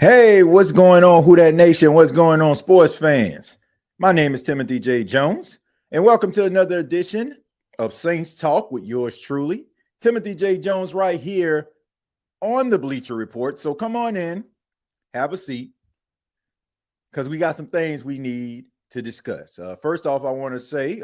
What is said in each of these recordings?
Hey, what's going on, Who That Nation? What's going on, sports fans? My name is Timothy J. Jones, and welcome to another edition of Saints Talk with yours truly, Timothy J. Jones, right here on the Bleacher Report. So come on in, have a seat, because we got some things we need to discuss. First off, I want to say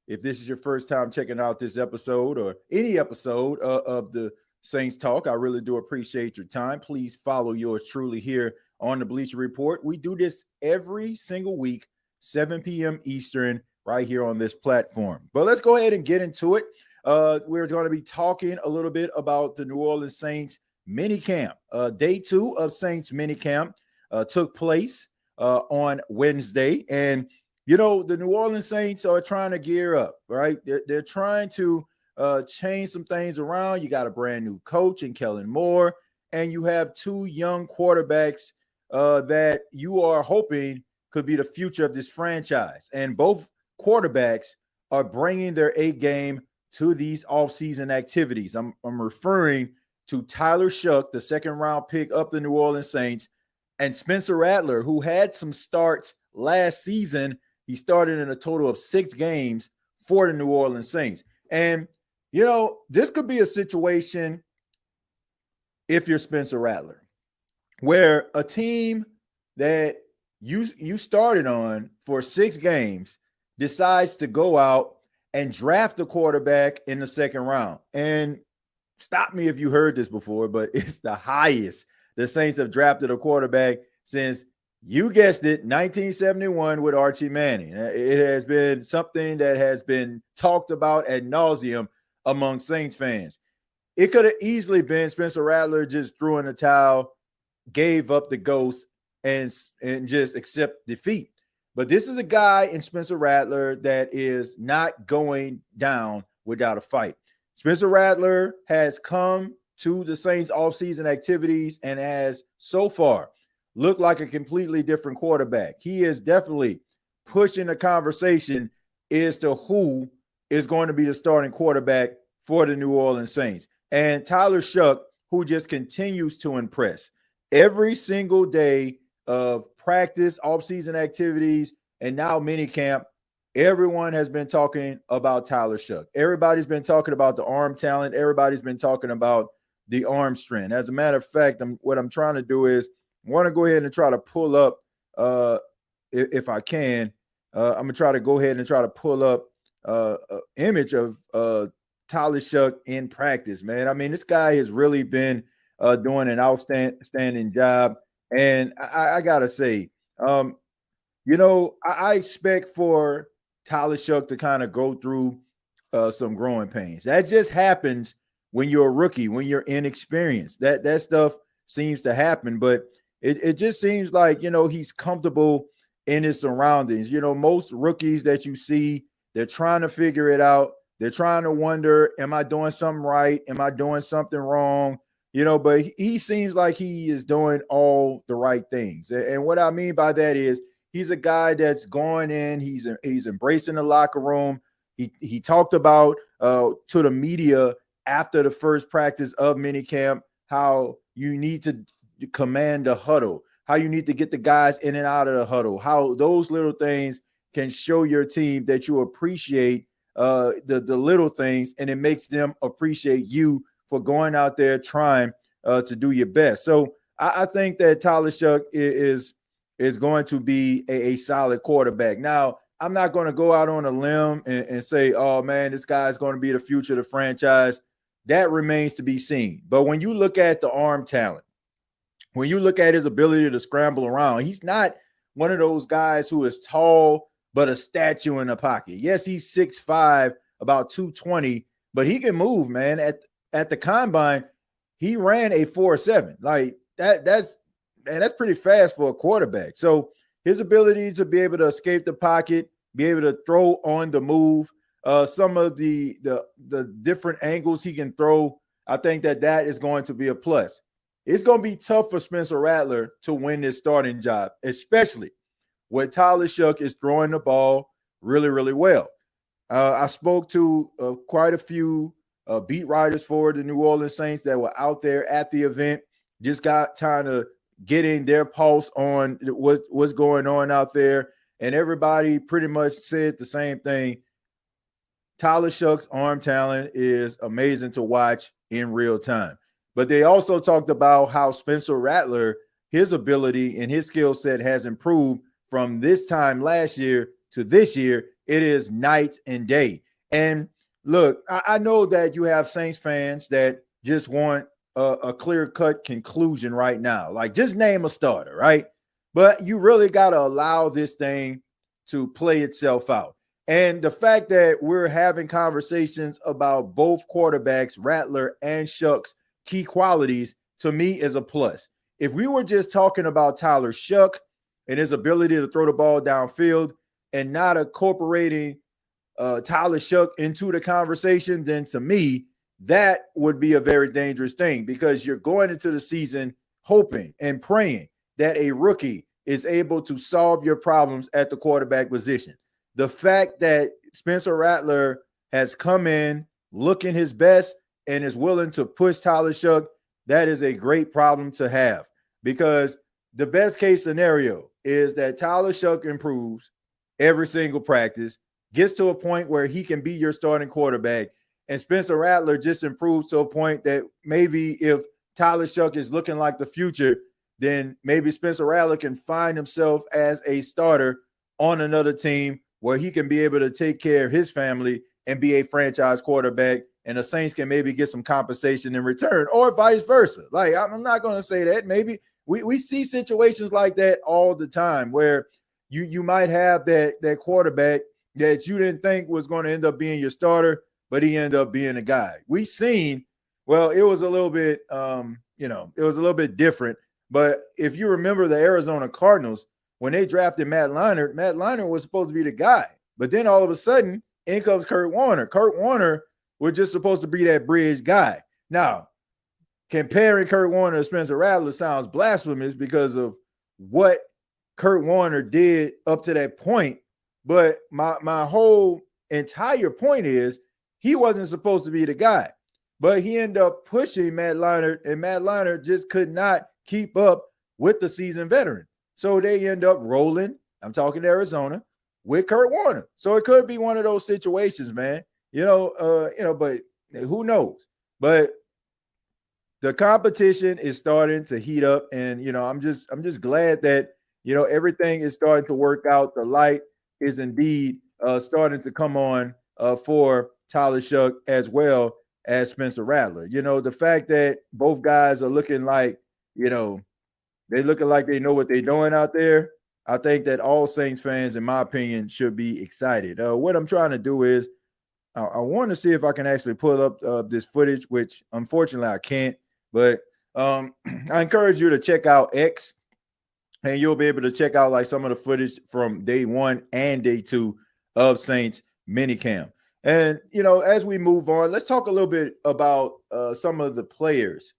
if this is your first time checking out this episode or any episode of the Saints Talk, I really do appreciate your time. Please follow yours truly here on the Bleacher Report. We do this every single week, 7 p.m. Eastern, right here on this platform. But let's go ahead and get into it. We're going to be talking a little bit about the New Orleans Saints minicamp. Day 2 of Saints minicamp took place on Wednesday. And, you know, the New Orleans Saints are trying to gear up, right? They're trying to change some things around. You got a brand new coach in Kellen Moore, and you have two young quarterbacks that you are hoping could be the future of this franchise. And both quarterbacks are bringing their A game to these offseason activities. I'm referring to Tyler Shough, the second-round pick of the New Orleans Saints, and Spencer Rattler, who had some starts last season. He started in a total of 6 games for the New Orleans Saints. And, you know, this could be a situation, if you're Spencer Rattler, where a team that you started on for 6 games decides to go out and draft a quarterback in the second round. And stop me if you heard this before, but it's the highest the Saints have drafted a quarterback since, you guessed it, 1971 with Archie Manning. It has been something that has been talked about ad nauseum among Saints fans. It could have easily been Spencer Rattler just threw in the towel, gave up the ghost, and just accept defeat. But this is a guy in Spencer Rattler that is not going down without a fight. Spencer Rattler has come to the Saints offseason activities and has so far looked like a completely different quarterback. He is definitely pushing the conversation as to who is going to be the starting quarterback for the New Orleans Saints. And Tyler Shough, who just continues to impress every single day of practice, offseason activities, and now minicamp. Everyone has been talking about Tyler Shough. Everybody's been talking about the arm talent. Everybody's been talking about the arm strength. As a matter of fact, what I'm trying to do is I want to go ahead and try to pull up, if I can, I'm going to try to go ahead and try to pull up an image of Tyler Shough in practice, man. I mean, this guy has really been doing an outstanding job. And I got to say, you know, I expect for Tyler Shough to kind of go through some growing pains. That just happens when you're a rookie, when you're inexperienced. That stuff seems to happen, but it just seems like, you know, he's comfortable in his surroundings. You know, most rookies that you see, they're trying to figure it out. They're trying to wonder, am I doing something right? Am I doing something wrong? You know, but he seems like he is doing all the right things. And what I mean by that is he's a guy that's going in, he's embracing the locker room. He talked about to the media after the first practice of minicamp how you need to command the huddle, how you need to get the guys in and out of the huddle, how those little things can show your team that you appreciate the little things, and it makes them appreciate you for going out there trying to do your best. So I think that Tyler Shough is going to be a solid quarterback. Now, I'm not going to go out on a limb and say, oh, man, this guy's going to be the future of the franchise. That remains to be seen. But when you look at the arm talent, when you look at his ability to scramble around, he's not one of those guys who is tall but a statue in the pocket. Yes, he's 6'5", about 220, but he can move, man. At the combine, he ran a 4.7. Like that's pretty fast for a quarterback. So his ability to be able to escape the pocket, be able to throw on the move, some of the different angles he can throw, I think that is going to be a plus. It's going to be tough for Spencer Rattler to win this starting job, especially when Tyler Shough is throwing the ball really, really well. I spoke to quite a few beat writers for the New Orleans Saints that were out there at the event, just got trying to getting their pulse on what's going on out there. And everybody pretty much said the same thing. Tyler Shough's arm talent is amazing to watch in real time. But they also talked about how Spencer Rattler, his ability and his skill set has improved from this time last year to this year. It is night and day. And look, I know that you have Saints fans that just want a clear-cut conclusion right now. Like, just name a starter, right? But you really got to allow this thing to play itself out. And the fact that we're having conversations about both quarterbacks, Rattler and Shough's key qualities, to me is a plus. If we were just talking about Tyler Shough and his ability to throw the ball downfield and not incorporating Tyler Shough into the conversation, then to me, that would be a very dangerous thing, because you're going into the season hoping and praying that a rookie is able to solve your problems at the quarterback position. The fact that Spencer Rattler has come in looking his best and is willing to push Tyler Shough, that is a great problem to have, because the best case scenario is that Tyler Shough improves every single practice, gets to a point where he can be your starting quarterback, and Spencer Rattler just improves to a point that maybe if Tyler Shough is looking like the future, then maybe Spencer Rattler can find himself as a starter on another team where he can be able to take care of his family and be a franchise quarterback, and the Saints can maybe get some compensation in return, or vice versa. Like, I'm not going to say that. Maybe we see situations like that all the time where you might have that quarterback that you didn't think was going to end up being your starter, but he ended up being a guy. We seen, well, it was a little bit, it was a little bit different. But if you remember the Arizona Cardinals, when they drafted Matt Leinart was supposed to be the guy. But then all of a sudden, in comes Kurt Warner. Kurt Warner was just supposed to be that bridge guy. Now, comparing Kurt Warner to Spencer Rattler sounds blasphemous because of what Kurt Warner did up to that point. But my whole entire point is he wasn't supposed to be the guy. But he ended up pushing Matt Leinart, and Matt Leinart just could not keep up with the seasoned veteran. So they end up rolling, I'm talking to Arizona, with Kurt Warner. So it could be one of those situations, man. But who knows? But the competition is starting to heat up, and I'm just glad that everything is starting to work out. The light is indeed starting to come on for Tyler Shough as well as Spencer Rattler. The fact that both guys are looking like, they're looking like they know what they're doing out there. I think that all Saints fans, in my opinion, should be excited. What I'm trying to do is I want to see if I can actually pull up this footage, which unfortunately I can't. But I encourage you to check out X, and you'll be able to check out like some of the footage from day 1 and day 2 of Saints minicamp. And, as we move on, let's talk a little bit about some of the players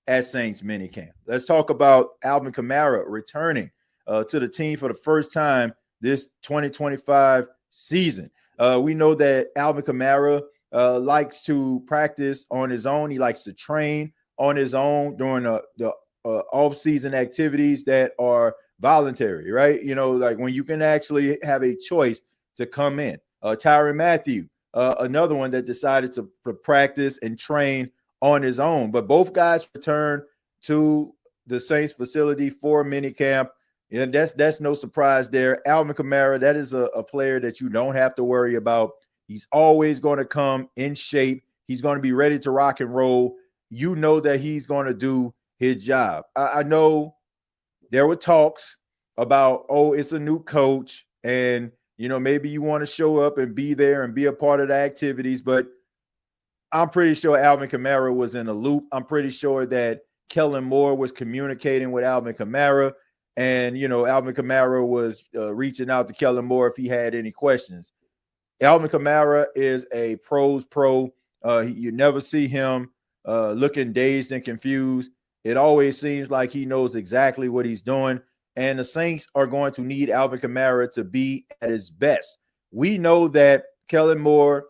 at Saints minicamp. Let's talk about Alvin Kamara returning to the team for the first time this 2025 season. We know that Alvin Kamara likes to practice on his own. He likes to train on his own during the off-season activities that are voluntary, right? Like when you can actually have a choice to come in. Tyrann Mathieu, another one that decided to practice and train on his own. But both guys return to the Saints facility for minicamp. That's no surprise there. Alvin Kamara, that is a player that you don't have to worry about. He's always going to come in shape. He's going to be ready to rock and roll. You know that he's going to do his job. I know there were talks about, it's a new coach, and maybe you want to show up and be there and be a part of the activities, but I'm pretty sure Alvin Kamara was in a loop. I'm pretty sure that Kellen Moore was communicating with Alvin Kamara, and Alvin Kamara was reaching out to Kellen Moore if he had any questions. Alvin Kamara is a pro's pro. You never see him looking dazed and confused. It always seems like he knows exactly what he's doing. And the Saints are going to need Alvin Kamara to be at his best. We know that Kellen Moore,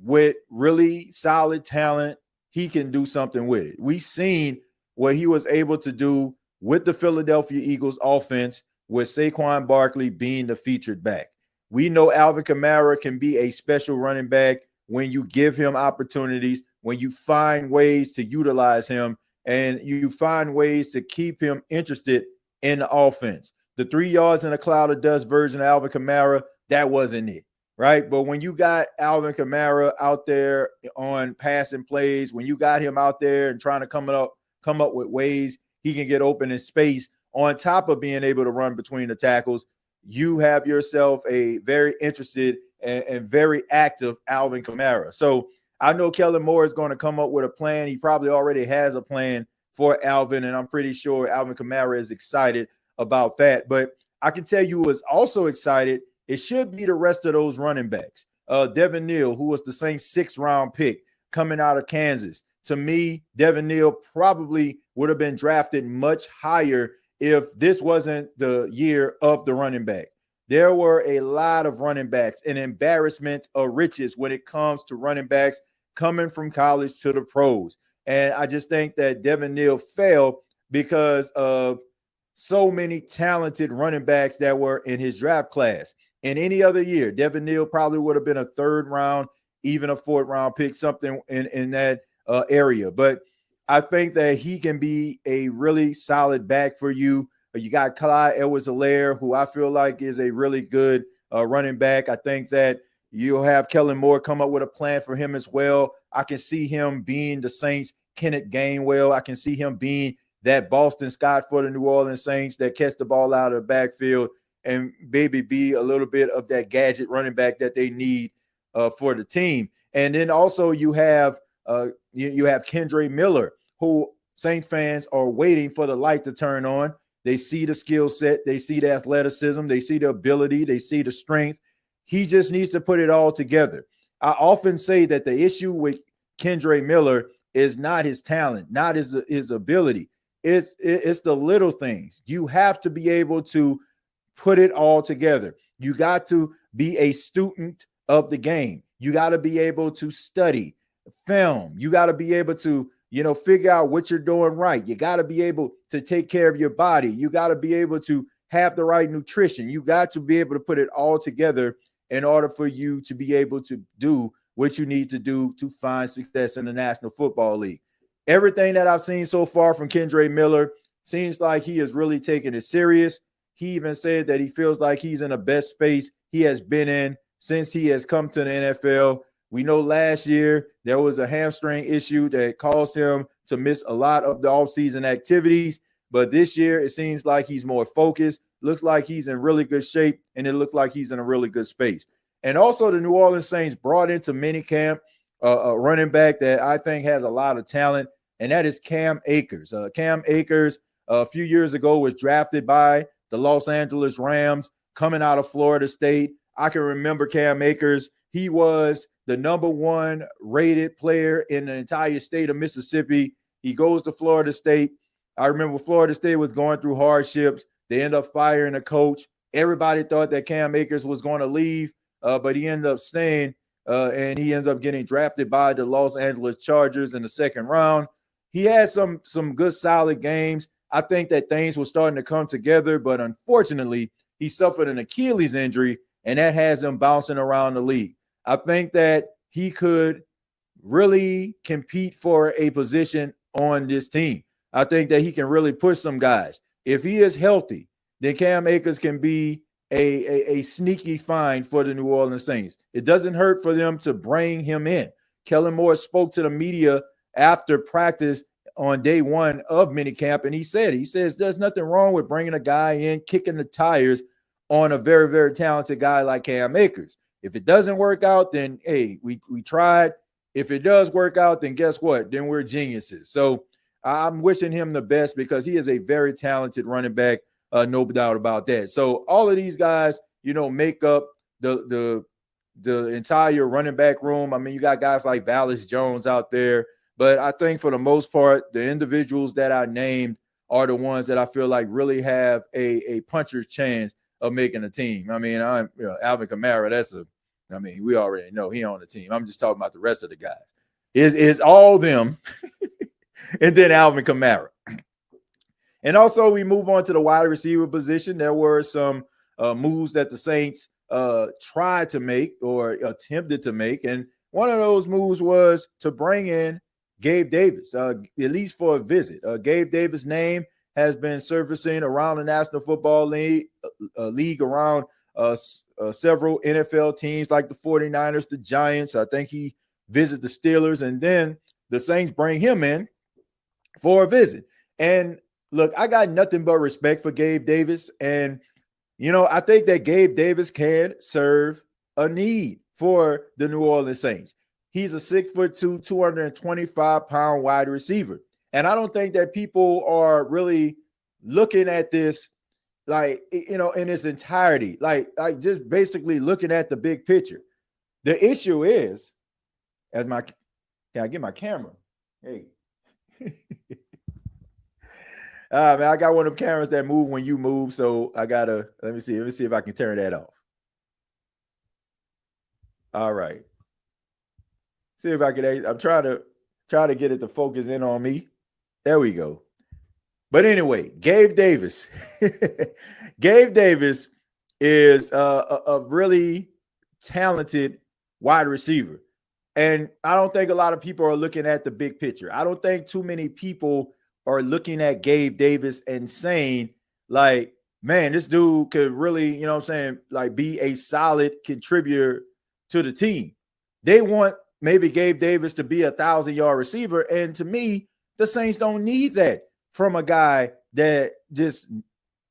with really solid talent, he can do something with it. We've seen what he was able to do with the Philadelphia Eagles offense, with Saquon Barkley being the featured back. We know Alvin Kamara can be a special running back when you give him opportunities, when you find ways to utilize him, and you find ways to keep him interested in the offense. The 3 yards in a cloud of dust version of Alvin Kamara, that wasn't it, right? But when you got Alvin Kamara out there on passing plays, when you got him out there and trying to come up with ways he can get open in space, on top of being able to run between the tackles, you have yourself a very interested and very active Alvin Kamara. So I know Kellen Moore is going to come up with a plan. He probably already has a plan for Alvin, and I'm pretty sure Alvin Kamara is excited about that. But I can tell you who is also excited. It should be the rest of those running backs. Devin Neal, who was the Saints' 6th-round pick coming out of Kansas. To me, Devin Neal probably would have been drafted much higher if this wasn't the year of the running back. There were a lot of running backs, an embarrassment of riches when it comes to running backs coming from college to the pros. And I just think that Devin Neal fell because of so many talented running backs that were in his draft class. In any other year, Devin Neal probably would have been a 3rd round, even a 4th round pick, something in that area. But I think that he can be a really solid back for you. You got Clyde Edwards-Helaire, who I feel like is a really good running back. I think that you'll have Kellen Moore come up with a plan for him as well. I can see him being the Saints' Kenneth Gainwell. I can see him being that Boston Scott for the New Orleans Saints that catch the ball out of the backfield and maybe be a little bit of that gadget running back that they need for the team. And then also you have Kendre Miller, who Saints fans are waiting for the light to turn on. They see the skill set. They see the athleticism. They see the ability. They see the strength. He just needs to put it all together. I often say that the issue with Kendre Miller is not his talent, not his ability. It's the little things. You have to be able to put it all together. You got to be a student of the game. You got to be able to study film. You got to be able to, figure out what you're doing right. You got to be able to take care of your body. You got to be able to have the right nutrition. You got to be able to put it all together in order for you to be able to do what you need to do to find success in the National Football League. Everything that I've seen so far from Kendre Miller seems like he is really taking it serious. He even said that he feels like he's in the best space he has been in since he has come to the NFL. We know last year there was a hamstring issue that caused him to miss a lot of the offseason activities. But this year it seems like he's more focused, looks like he's in really good shape, and it looks like he's in a really good space. And also the New Orleans Saints brought into minicamp a running back that I think has a lot of talent, and that is Cam Akers. Cam Akers a few years ago was drafted by the Los Angeles Rams coming out of Florida State. I can remember Cam Akers. He was the #1 rated player in the entire state of Mississippi. He goes to Florida State. I remember Florida State was going through hardships. They ended up firing a coach. Everybody thought that Cam Akers was going to leave, but he ended up staying, and he ends up getting drafted by the Los Angeles Chargers in the 2nd round. He had some good, solid games. I think that things were starting to come together, but unfortunately, he suffered an Achilles injury, and that has him bouncing around the league. I think that he could really compete for a position on this team. I think that he can really push some guys. If he is healthy, then Cam Akers can be a sneaky find for the New Orleans Saints. It doesn't hurt for them to bring him in. Kellen Moore spoke to the media after practice on day 1 of minicamp, and he says there's nothing wrong with bringing a guy in, kicking the tires on a very, very talented guy like Cam Akers. If it doesn't work out, then, hey, we tried. If it does work out, then guess what? Then we're geniuses. So I'm wishing him the best because he is a very talented running back, no doubt about that. So all of these guys, make up the entire running back room. I mean, you got guys like Vallis Jones out there, but I think for the most part, the individuals that I named are the ones that I feel like really have a puncher's chance of making a team. I mean, Alvin Kamara, we already know he on the team. I'm just talking about the rest of the guys. Is all them and then Alvin Kamara. And also, we move on to the wide receiver position. There were some moves that the Saints tried to make or attempted to make. And one of those moves was to bring in Gabe Davis, at least for a visit. Gabe Davis' name has been surfacing around the National Football League, around several NFL teams like the 49ers, the Giants. I think he visited the Steelers, and then the Saints bring him in for a visit. And look, I got nothing but respect for Gabe Davis. And, I think that Gabe Davis can serve a need for the New Orleans Saints. He's a 6'2", 225-pound wide receiver. And I don't think that people are really looking at this in its entirety, like just basically looking at the big picture. The issue is, can I get my camera? Hey. Man, I got one of them cameras that move when you move, so I gotta let me see if I can turn that off. All right. See if I can. I'm trying to get it to focus in on me. There we go. But anyway, Gabe Davis. Gabe Davis is a really talented wide receiver. And I don't think a lot of people are looking at the big picture. I don't think too many people are looking at Gabe Davis and saying, like, man, this dude could really, be a solid contributor to the team. They want maybe Gabe Davis to be a 1,000-yard receiver. And to me, the Saints don't need that from a guy that just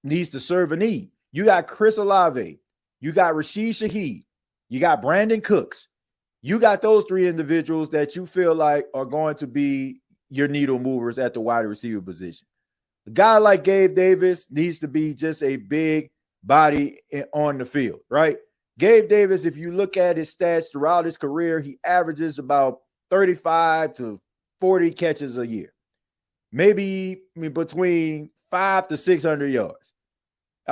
needs to serve a need. You got Chris Olave. You got Rashid Shaheed. You got Brandon Cooks. You got those three individuals that you feel like are going to be your needle movers at the wide receiver position. A guy like Gabe Davis needs to be just a big body on the field, right? Gabe Davis, if you look at his stats throughout his career, he averages about 35 to 40 catches a year, maybe between 500 to 600 yards.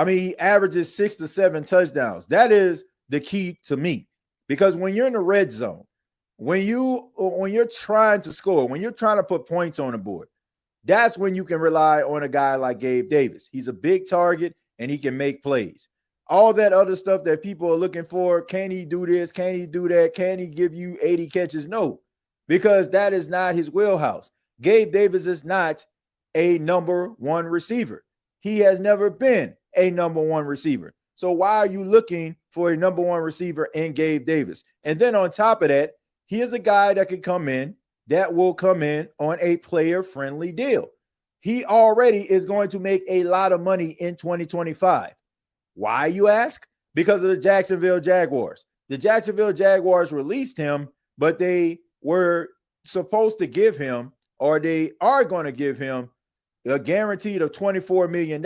He averages 6 to 7 touchdowns. That is the key to me, because when you're in the red zone, when you're trying to score, when you're trying to put points on the board, that's when you can rely on a guy like Gabe Davis. He's a big target and he can make plays. All that other stuff that people are looking for, can he do this? Can he do that? Can he give you 80 catches? No, because that is not his wheelhouse. Gabe Davis is not a number one receiver. He has never been a number one receiver. So why are you looking for a number one receiver in Gabe Davis? And then on top of that, he is a guy that will come in on a player-friendly deal. He already is going to make a lot of money in 2025. Why, you ask? Because of the Jacksonville Jaguars. The Jacksonville Jaguars released him, but they were supposed to give him, or they are going to give him, a guaranteed of $24 million.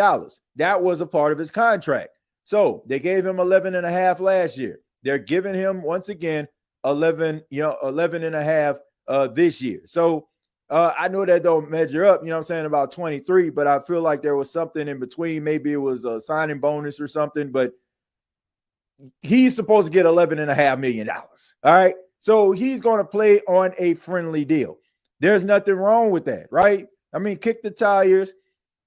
That was a part of his contract. So they gave him 11.5 last year. They're giving him, once again, 11.5 this year. So I know that don't measure up, about 23, but I feel like there was something in between. Maybe it was a signing bonus or something, but he's supposed to get $11.5 million. All right. So he's going to play on a friendly deal. There's nothing wrong with that, right? Kick the tires.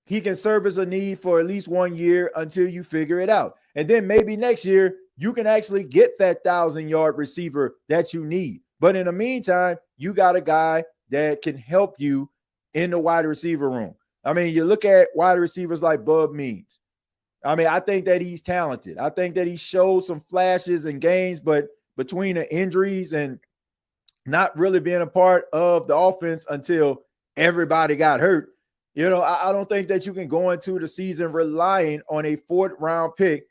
He can service a need for at least 1 year until you figure it out. And then maybe next year, you can actually get that 1,000-yard receiver that you need. But in the meantime, you got a guy that can help you in the wide receiver room. You look at wide receivers like Bub Means. I think that he's talented. I think that he showed some flashes and gains, but between the injuries and not really being a part of the offense until everybody got hurt, I don't think that you can go into the season relying on a 4th-round pick,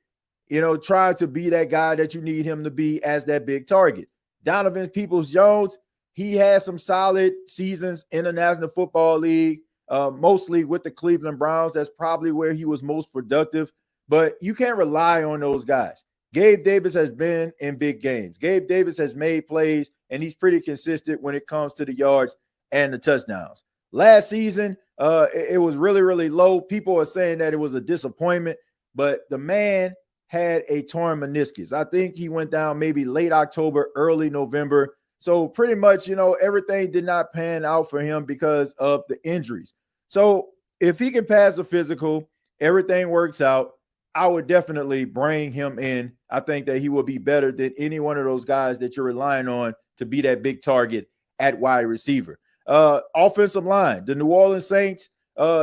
trying to be that guy that you need him to be as that big target. Donovan Peoples-Jones, he had some solid seasons in the National Football League, mostly with the Cleveland Browns. That's probably where he was most productive, but you can't rely on those guys. Gabe Davis has been in big games. Gabe Davis has made plays, and he's pretty consistent when it comes to the yards and the touchdowns. Last season, it was really, really low. People are saying that it was a disappointment, but the man had a torn meniscus. I think he went down maybe late October, early November. So pretty much, everything did not pan out for him because of the injuries. So if he can pass a physical, everything works out, I would definitely bring him in. I think that he will be better than any one of those guys that you're relying on to be that big target at wide receiver. Offensive line, the New Orleans Saints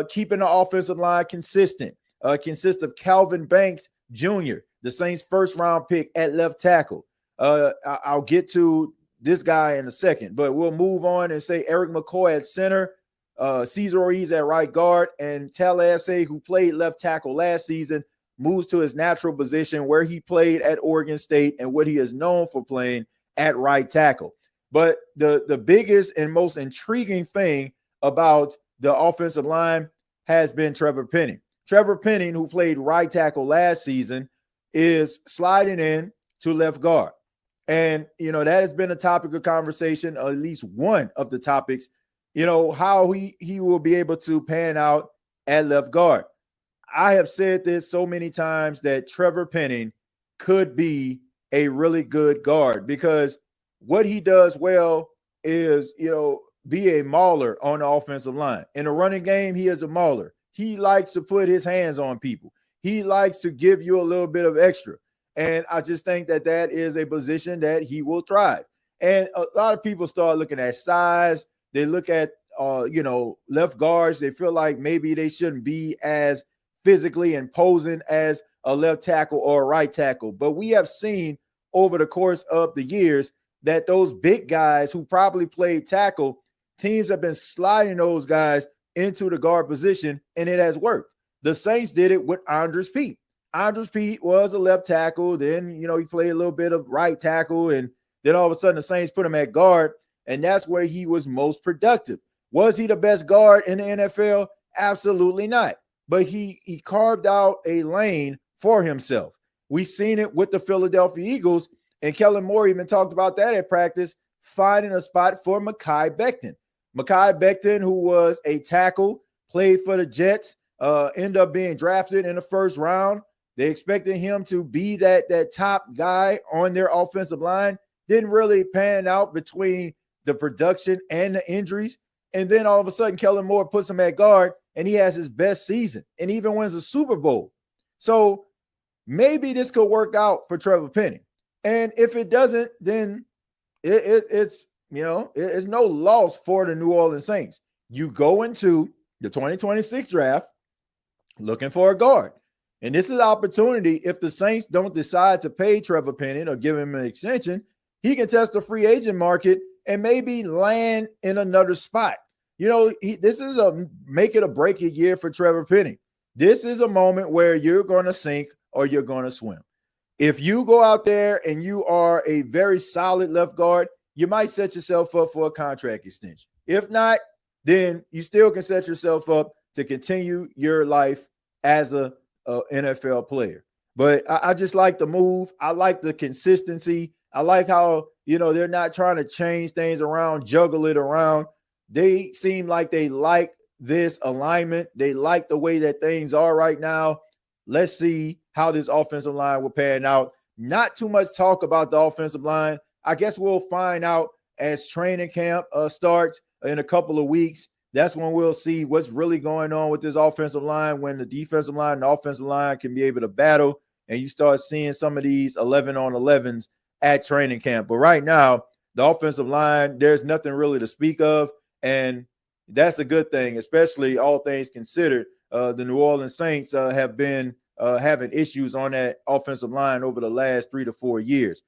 keeping the offensive line consistent. Consists of Calvin Banks Jr., the Saints' first-round pick at left tackle. I'll get to this guy in a second, but we'll move on and say Eric McCoy at center, Cesar Ruiz at right guard, and Tallahassee, who played left tackle last season, moves to his natural position where he played at Oregon State and what he is known for playing at right tackle. But the biggest and most intriguing thing about the offensive line has been Trevor Penning. Trevor Penning, who played right tackle last season, is sliding in to left guard. And, that has been a topic of conversation, or at least one of the topics, how he will be able to pan out at left guard. I have said this so many times that Trevor Penning could be a really good guard because what he does well is, be a mauler on the offensive line. In the running game, he is a mauler. He likes to put his hands on people. He likes to give you a little bit of extra. And I just think that that is a position that he will thrive. And a lot of people start looking at size. They look at, left guards. They feel like maybe they shouldn't be as physically imposing as a left tackle or a right tackle. But we have seen over the course of the years that those big guys who probably played tackle, teams have been sliding those guys into the guard position, and it has worked. The Saints did it with Andres Pete. Andres Pete was a left tackle. Then, he played a little bit of right tackle, and then all of a sudden the Saints put him at guard, and that's where he was most productive. Was he the best guard in the NFL? Absolutely not. But he carved out a lane for himself. We've seen it with the Philadelphia Eagles, and Kellen Moore even talked about that at practice, finding a spot for Mekhi Becton. Mekhi Becton, who was a tackle, played for the Jets, ended up being drafted in the first round. They expected him to be that top guy on their offensive line. Didn't really pan out between the production and the injuries. And then all of a sudden, Kellen Moore puts him at guard, and he has his best season and even wins the Super Bowl. So maybe this could work out for Trevor Penning. And if it doesn't, then it's no loss for the New Orleans Saints. You go into the 2026 draft looking for a guard. And this is an opportunity. If the Saints don't decide to pay Trevor Penning or give him an extension, he can test the free agent market and maybe land in another spot. This is a make it or break it year for Trevor Penning. This is a moment where you're going to sink or you're going to swim. If you go out there and you are a very solid left guard, you might set yourself up for a contract extension. If not, then you still can set yourself up to continue your life as a NFL player. But I just like the move. I like the consistency. I like how, they're not trying to change things around, juggle it around. They seem like they like this alignment. They like the way that things are right now. Let's see how this offensive line will pan out. Not too much talk about the offensive line. I guess we'll find out as training camp starts in a couple of weeks. That's when we'll see what's really going on with this offensive line, when the defensive line and the offensive line can be able to battle, and you start seeing some of these 11-on-11s at training camp. But right now, the offensive line, there's nothing really to speak of, and that's a good thing, especially all things considered. The New Orleans Saints have been having issues on that offensive line over the last 3 to 4 years.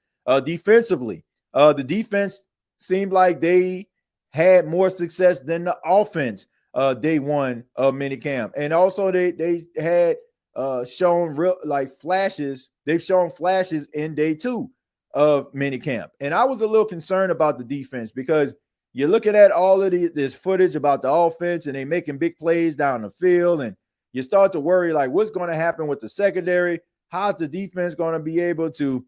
Defensively, the defense seemed like they had more success than the offense day one of minicamp. And also they had shown real flashes. They've shown flashes in day two of minicamp. And I was a little concerned about the defense because you're looking at all of this footage about the offense and they making big plays down the field. And you start to worry, what's going to happen with the secondary? How's the defense going to be able to,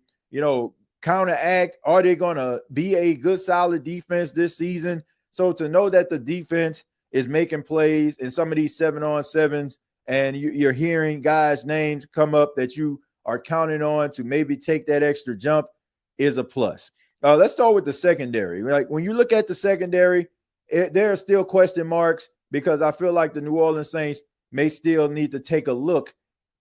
counteract? Are they going to be a good, solid defense this season? So to know that the defense is making plays in some of these 7-on-7s and you're hearing guys' names come up that you are counting on to maybe take that extra jump is a plus. Let's start with the secondary. When you look at the secondary, there are still question marks. because I feel like the New Orleans Saints may still need to take a look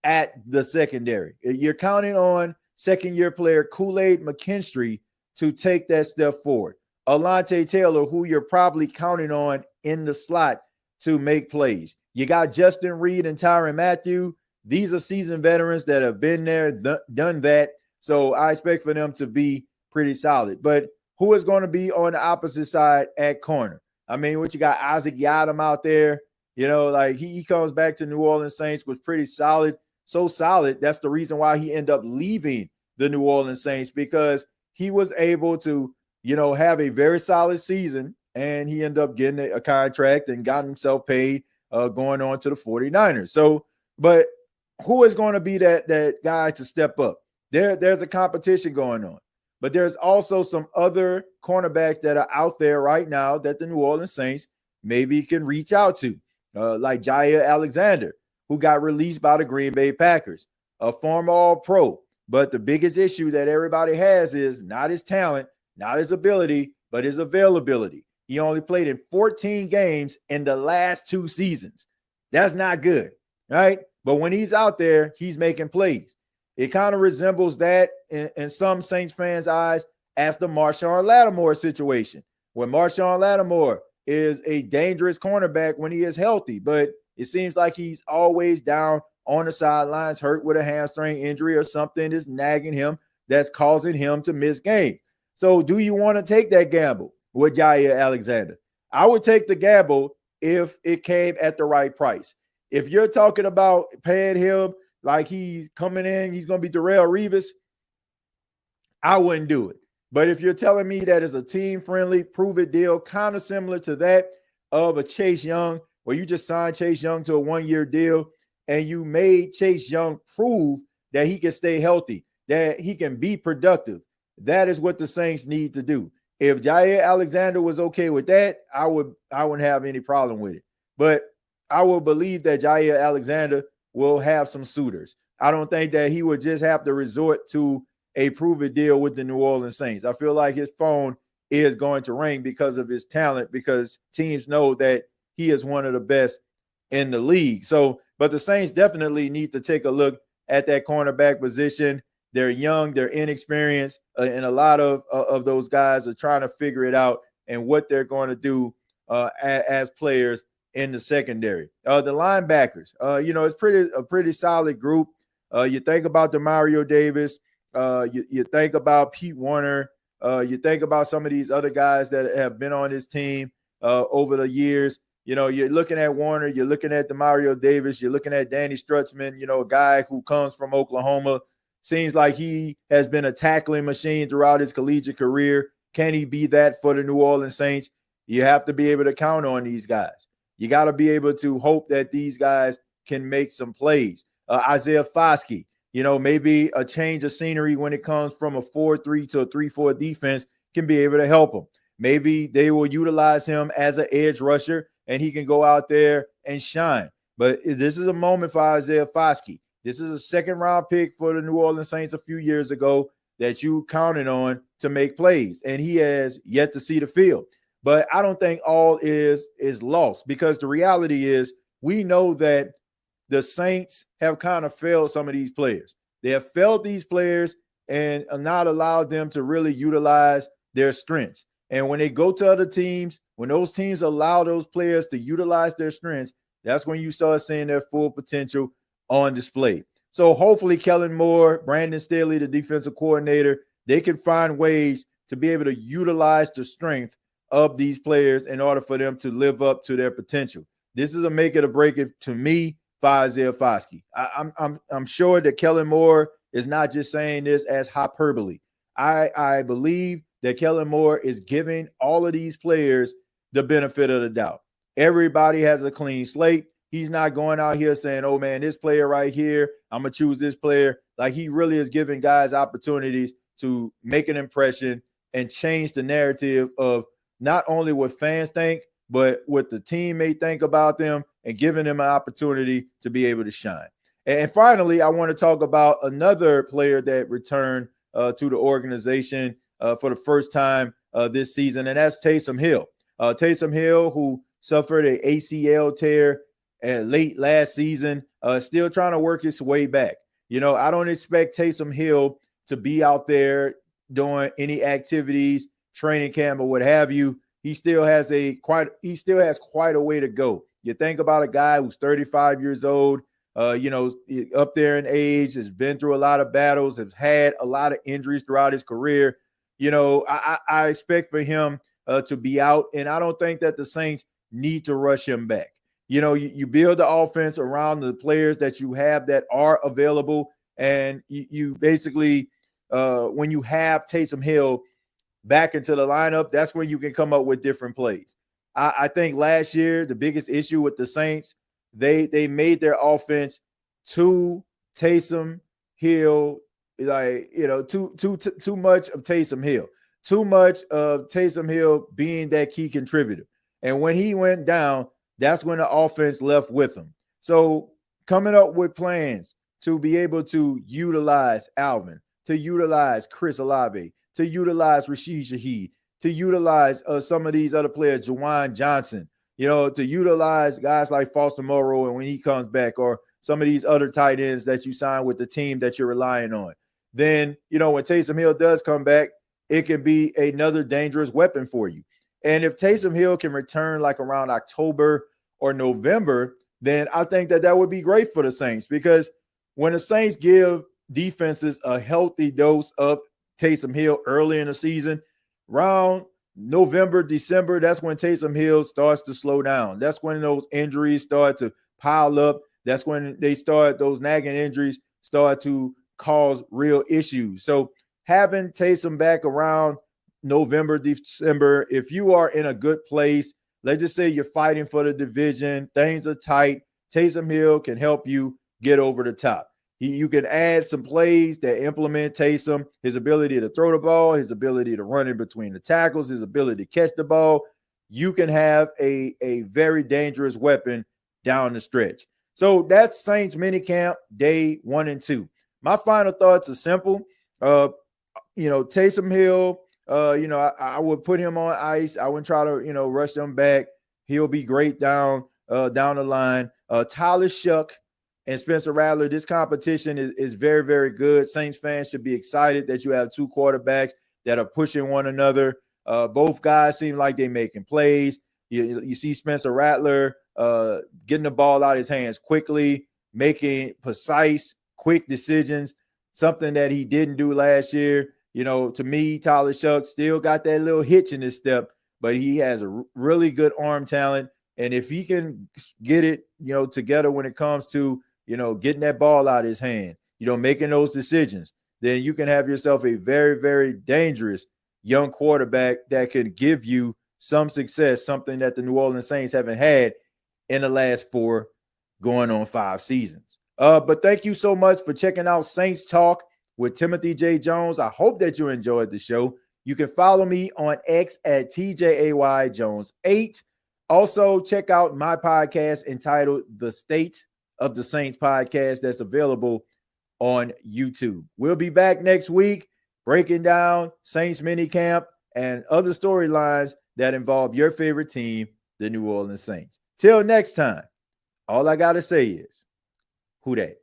at the secondary. You're counting on second-year player Kool-Aid McKinstry to take that step forward. Alontae Taylor, who you're probably counting on in the slot to make plays. You got Justin Reed and Tyrann Mathieu. These are seasoned veterans that have been there, done that. So I expect for them to be pretty solid. But who is going to be on the opposite side at corner? I mean, what you got, Isaac Yiadom out there. You know, like he comes back to New Orleans Saints, was pretty solid. So solid, that's the reason why he ended up leaving the New Orleans Saints, because he was able to, you know, have a very solid season, and he ended up getting a contract and got himself paid going on to the 49ers. So, but who is going to be that guy to step up? There's a competition going on, but there's also some other cornerbacks that are out there right now that the New Orleans Saints maybe can reach out to, like Jair Alexander, who got released by the Green Bay Packers, a former All-Pro. But the biggest issue that everybody has is not his talent, not his ability, but his availability. He only played in 14 games in the last 2 seasons. That's not good, right? But when he's out there, he's making plays. It kind of resembles that in some Saints fans' eyes as the Marshawn Lattimore situation, where Marshawn Lattimore is a dangerous cornerback when he is healthy, but it seems like he's always down on the sidelines, hurt with a hamstring injury or something that's nagging him, that's causing him to miss games. So do you want to take that gamble with Jair Alexander? I would take the gamble if it came at the right price. If you're talking about paying him like he's coming in, he's going to be Darrelle Revis, I wouldn't do it. But if you're telling me that is a team-friendly, prove-it deal, kind of similar to that of a Chase Young, where you just signed Chase Young to a 1-year deal and you made Chase Young prove that he can stay healthy, that he can be productive, that is what the Saints need to do. If Jair Alexander was okay with that, I wouldn't have any problem with it. But I will believe that Jair Alexander will have some suitors. I don't think that he would just have to resort to a prove-it deal with the New Orleans Saints. I feel like his phone is going to ring because of his talent, because teams know that he is one of the best in the league. So, but the Saints definitely need to take a look at that cornerback position. They're young, they're inexperienced, and a lot of those guys are trying to figure it out and what they're going to do as players in the secondary. The linebackers, it's a pretty solid group. You think about Demario Davis, you think about Pete Warner, you think about some of these other guys that have been on this team over the years. You know, you're looking at Warner, you're looking at Demario Davis, you're looking at Danny Strutzman, a guy who comes from Oklahoma. Seems like he has been a tackling machine throughout his collegiate career. Can he be that for the New Orleans Saints? You have to be able to count on these guys. You got to be able to hope that these guys can make some plays. Isaiah Foskey, maybe a change of scenery when it comes from a 4-3 to a 3-4 defense can be able to help him. Maybe they will utilize him as an edge rusher and he can go out there and shine. But this is a moment for Isaiah Foskey. This is a second-round pick for the New Orleans Saints a few years ago that you counted on to make plays, and he has yet to see the field. But I don't think all is lost, because the reality is we know that the Saints have kind of failed some of these players. They have failed these players and not allowed them to really utilize their strengths. And when they go to other teams, when those teams allow those players to utilize their strengths, that's when you start seeing their full potential on display. So hopefully Kellen Moore, Brandon Staley, the defensive coordinator, they can find ways to be able to utilize the strength of these players in order for them to live up to their potential. This is a make it or break it to me for Isaiah Foskey. I'm sure that Kellen Moore is not just saying this as hyperbole. I believe that Kellen Moore is giving all of these players the benefit of the doubt. Everybody has a clean slate. He's not going out here saying, oh, man, this player right here, I'm going to choose this player. Like, he really is giving guys opportunities to make an impression and change the narrative of not only what fans think, but what the team may think about them, and giving them an opportunity to be able to shine. And finally, I want to talk about another player that returned to the organization for the first time this season, and that's Taysom Hill. Taysom Hill, who suffered an ACL tear late last season, still trying to work his way back. I don't expect Taysom Hill to be out there doing any activities, training camp or what have you. He still has quite a way to go. You think about a guy who's 35 years old, up there in age, has been through a lot of battles, has had a lot of injuries throughout his career. I expect for him to be out, and I don't think that the Saints need to rush him back. You build the offense around the players that you have that are available, and you basically, when you have Taysom Hill back into the lineup, that's when you can come up with different plays. I think last year the biggest issue with the Saints, they made their offense too Taysom Hill, too much of Taysom Hill, too much of Taysom Hill being that key contributor. And when he went down, that's when the offense left with him. So coming up with plans to be able to utilize Alvin, to utilize Chris Olave, to utilize Rashid Shaheed, to utilize some of these other players, Juwan Johnson, to utilize guys like Foster Moreau and when he comes back, or some of these other tight ends that you sign with the team that you're relying on. Then, when Taysom Hill does come back, it can be another dangerous weapon for you. And if Taysom Hill can return like around October or November, then I think that would be great for the Saints, because when the Saints give defenses a healthy dose of Taysom Hill early in the season, around November, December, that's when Taysom Hill starts to slow down. That's when those injuries start to pile up. That's when those nagging injuries start to cause real issues. So having Taysom back around November, December, if you are in a good place, let's just say you're fighting for the division, things are tight, Taysom Hill can help you get over the top. You can add some plays that implement Taysom, his ability to throw the ball, his ability to run in between the tackles, his ability to catch the ball. You can have a very dangerous weapon down the stretch. So that's Saints minicamp day 1 and 2. My final thoughts are simple. Taysom Hill, I would put him on ice. I wouldn't try to, rush them back. He'll be great down the line. Tyler Shough and Spencer Rattler, this competition is very, very good. Saints fans should be excited that you have two quarterbacks that are pushing one another. Both guys seem like they're making plays. You see Spencer Rattler getting the ball out of his hands quickly, making precise, quick decisions, something that he didn't do last year. To me, Tyler Shough still got that little hitch in his step, but he has a really good arm talent. And if he can get it, together when it comes to, getting that ball out of his hand, making those decisions, then you can have yourself a very, very dangerous young quarterback that can give you some success, something that the New Orleans Saints haven't had in the last 4 going on 5 seasons. But thank you so much for checking out Saints Talk with Timothy J. Jones. I hope that you enjoyed the show. You can follow me on X at TJAYJones8. Also, check out my podcast entitled The State of the Saints podcast that's available on YouTube. We'll be back next week breaking down Saints minicamp and other storylines that involve your favorite team, the New Orleans Saints. Till next time, all I got to say is, who dat?